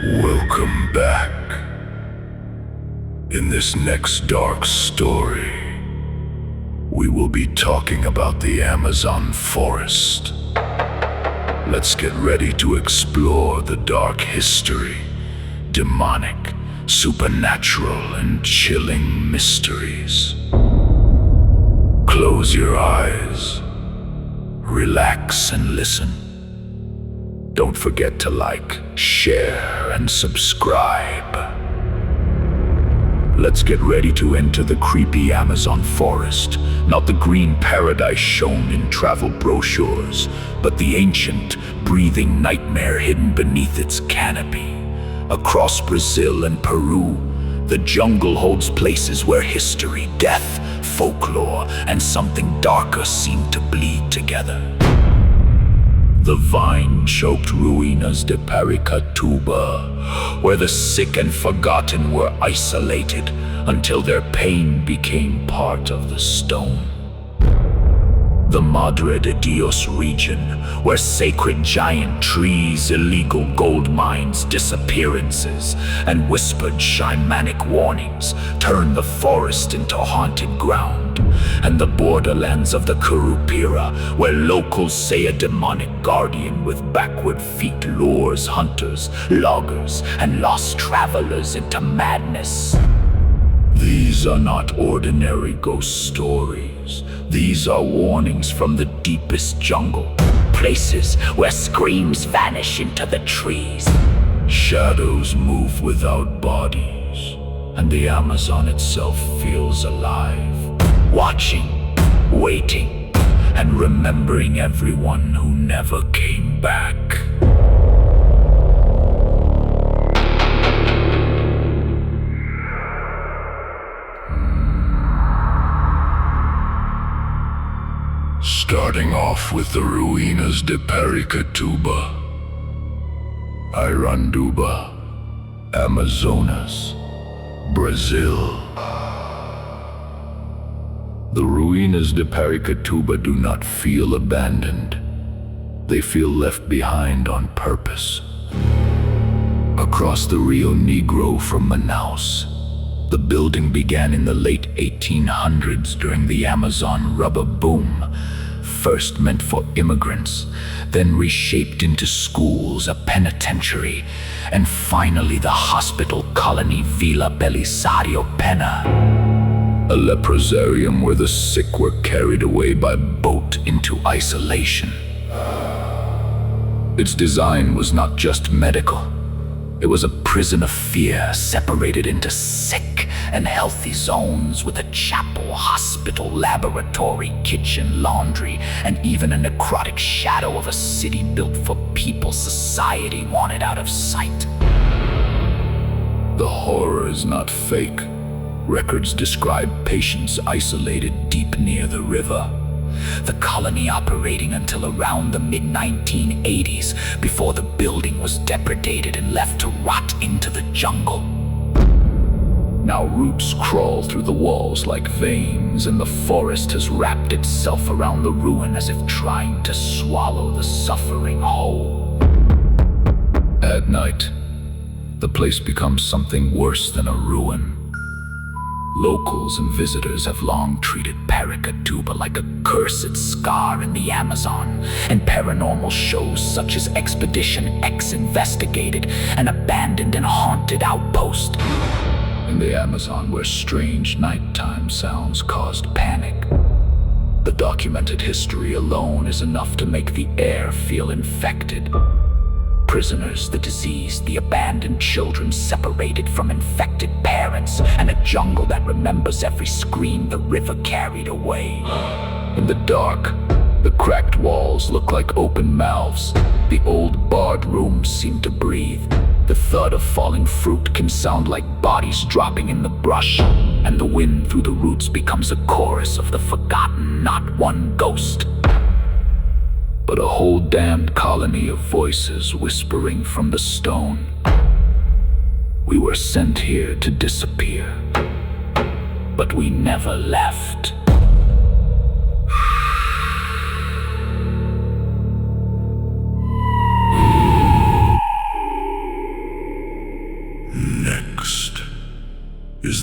Welcome back. In this next dark story, we will be talking about the Amazon forest. Let's get ready to explore the dark history, demonic, supernatural, and chilling mysteries. Close your eyes, relax, and listen. Don't forget to like, share, and subscribe. Let's get ready to enter the creepy Amazon forest. Not the green paradise shown in travel brochures, but the ancient, breathing nightmare hidden beneath its canopy. Across Brazil and Peru, the jungle holds places where history, death, folklore, and something darker seem to bleed together. The vine-choked ruínas de Paracatuba, where the sick and forgotten were isolated until their pain became part of the stone. The Madre de Dios region, where sacred giant trees, illegal gold mines, disappearances, and whispered shamanic warnings turn the forest into haunted ground. And the borderlands of the Curupira, where locals say a demonic guardian with backward feet lures hunters, loggers, and lost travelers into madness. These are not ordinary ghost stories. These are warnings from the deepest jungle, places where screams vanish into the trees. Shadows move without bodies, and the Amazon itself feels alive, watching, waiting, and remembering everyone who never came back. Starting off with the ruínas de Paracatuba, Iranduba, Amazonas, Brazil. The ruínas de Paracatuba do not feel abandoned. They feel left behind on purpose. Across the Rio Negro from Manaus, the building began in the late 1800s during the Amazon rubber boom. First meant for immigrants, then reshaped into schools, a penitentiary, and finally the hospital colony Vila Belisario Pena. A leprosarium where the sick were carried away by boat into isolation. Its design was not just medical. It was a prison of fear, separated into sick and healthy zones with a chapel, hospital, laboratory, kitchen, laundry, and even a necrotic shadow of a city built for people society wanted out of sight. The horror is not fake. Records describe patients isolated deep near the river. The colony operating until around the mid-1980s, before the building was depredated and left to rot into the jungle. Now roots crawl through the walls like veins, and the forest has wrapped itself around the ruin as if trying to swallow the suffering whole. At night, the place becomes something worse than a ruin. Locals and visitors have long treated Paracatuba like a cursed scar in the Amazon, and paranormal shows such as Expedition X investigated an abandoned and haunted outpost in the Amazon where strange nighttime sounds caused panic. The documented history alone is enough to make the air feel infected. Prisoners, the diseased, the abandoned children separated from infected parents, and a jungle that remembers every scream the river carried away. In the dark, the cracked walls look like open mouths. The old barred rooms seem to breathe. The thud of falling fruit can sound like bodies dropping in the brush, and the wind through the roots becomes a chorus of the forgotten, not one ghost, but a whole damned colony of voices whispering from the stone. We were sent here to disappear, but we never left.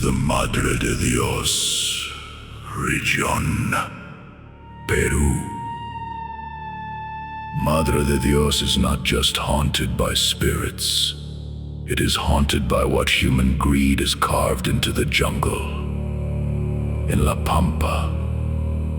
is the Madre de Dios, region, Peru. Madre de Dios is not just haunted by spirits. It is haunted by what human greed has carved into the jungle. In La Pampa,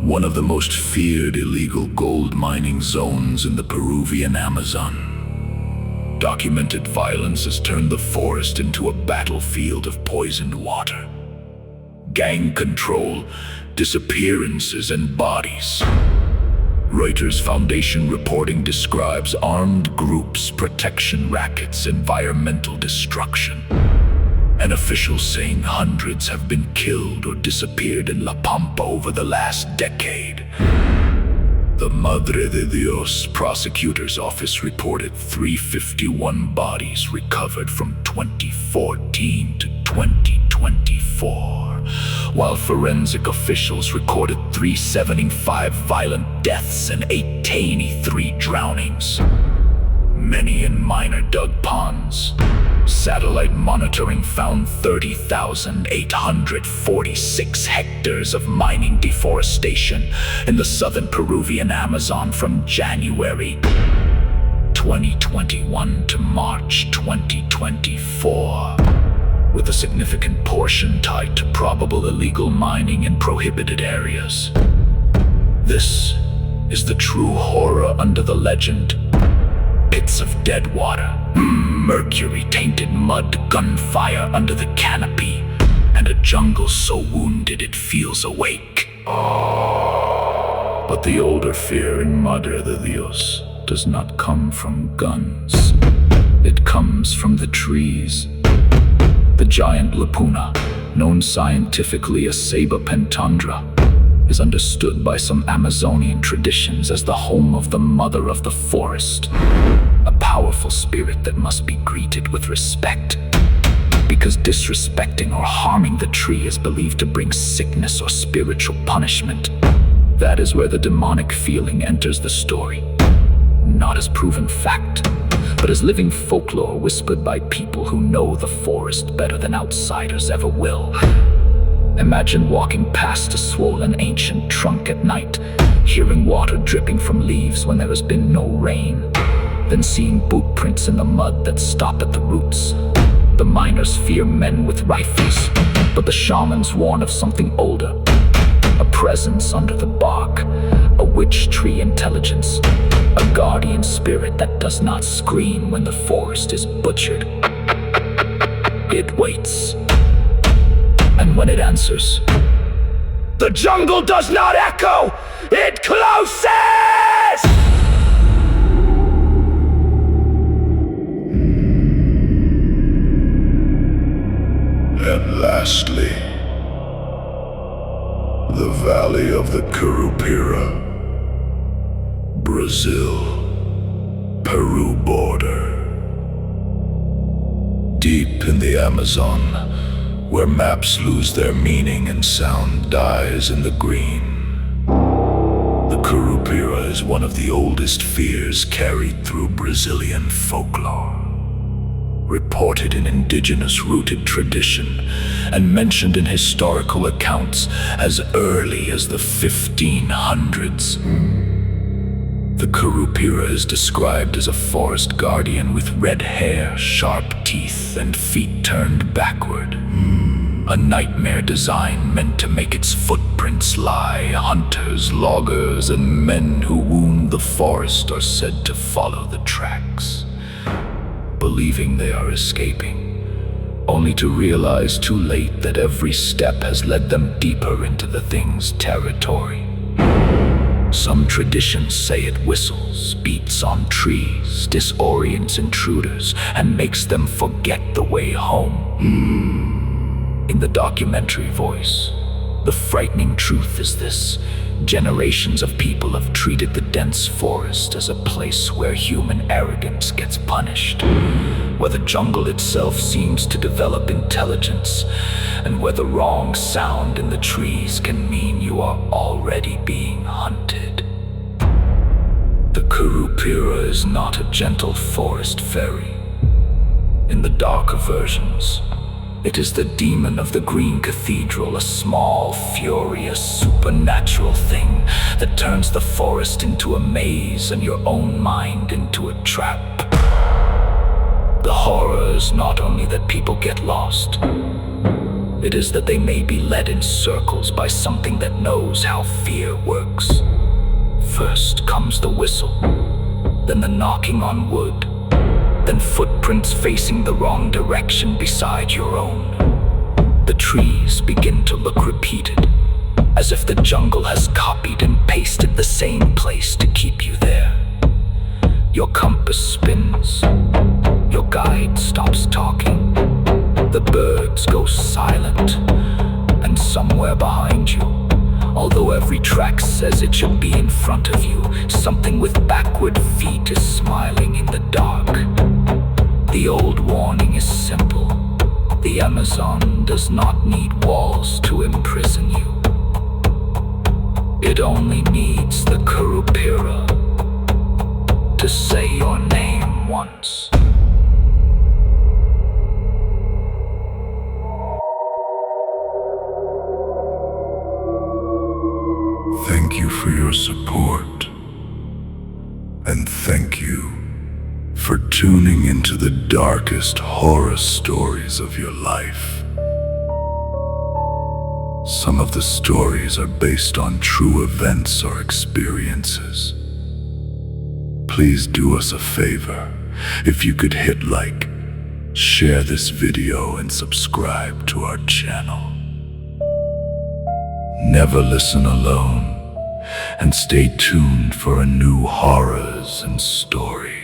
one of the most feared illegal gold mining zones in the Peruvian Amazon, documented violence has turned the forest into a battlefield of poisoned water. Gang control, disappearances, and bodies. Reuters Foundation reporting describes armed groups, protection rackets, environmental destruction. And officials saying hundreds have been killed or disappeared in La Pampa over the last decade. The Madre de Dios prosecutor's office reported 351 bodies recovered from 2014 to 2024, while forensic officials recorded 375 violent deaths and 83 drownings, many in minor dug ponds. Satellite monitoring found 30,846 hectares of mining deforestation in the southern Peruvian Amazon from January 2021 to March 2024, with a significant portion tied to probable illegal mining in prohibited areas. This is the true horror under the legend. Pits of dead water, mercury-tainted mud, gunfire under the canopy, and a jungle so wounded it feels awake. But the older fear in Madre de Dios does not come from guns. It comes from the trees. The giant lapuna, known scientifically as Ceiba pentandra, is understood by some Amazonian traditions as the home of the mother of the forest, a powerful spirit that must be greeted with respect, because disrespecting or harming the tree is believed to bring sickness or spiritual punishment. That is where the demonic feeling enters the story, not as proven fact, but as living folklore whispered by people who know the forest better than outsiders ever will. Imagine walking past a swollen ancient trunk at night, hearing water dripping from leaves when there has been no rain, then seeing boot prints in the mud that stop at the roots. The miners fear men with rifles, but the shamans warn of something older, a presence under the bark, a witch tree intelligence, a guardian spirit that does not scream when the forest is butchered. It waits. And when it answers, the jungle does not echo, it closes! And lastly, the valley of the Curupira, Brazil-Peru border. Deep in the Amazon, where maps lose their meaning and sound dies in the green. The Curupira is one of the oldest fears carried through Brazilian folklore, reported in indigenous-rooted tradition and mentioned in historical accounts as early as the 1500s. The Curupira is described as a forest guardian with red hair, sharp teeth, and feet turned backward. A nightmare design meant to make its footprints lie. Hunters, loggers, and men who wound the forest are said to follow the tracks, believing they are escaping, only to realize too late that every step has led them deeper into the thing's territory. Some traditions say it whistles, beats on trees, disorients intruders, and makes them forget the way home. In the documentary voice, the frightening truth is this: generations of people have treated the dense forest as a place where human arrogance gets punished, where the jungle itself seems to develop intelligence, and where the wrong sound in the trees can mean you are already being hunted. The Curupira is not a gentle forest fairy. In the darker versions, It is the demon of the Green Cathedral, a small, furious, supernatural thing that turns the forest into a maze and your own mind into a trap. The horror is not only that people get lost, it is that they may be led in circles by something that knows how fear works. First comes the whistle, then the knocking on wood, then footprints facing the wrong direction beside your own. The trees begin to look repeated, as if the jungle has copied and pasted the same place to keep you there. Your compass spins, your guide stops talking, the birds go silent, and somewhere behind you, although every track says it should be in front of you, something with backward feet is smiling in the dark. The old warning is simple. The Amazon does not need walls to imprison you. It only needs the Curupira to say your name once. Thank you for your support, and thank you for tuning into the darkest horror stories of your life. Some of the stories are based on true events or experiences. Please do us a favor. If you could hit like, share this video, and subscribe to our channel. Never listen alone, and stay tuned for a new horrors and stories.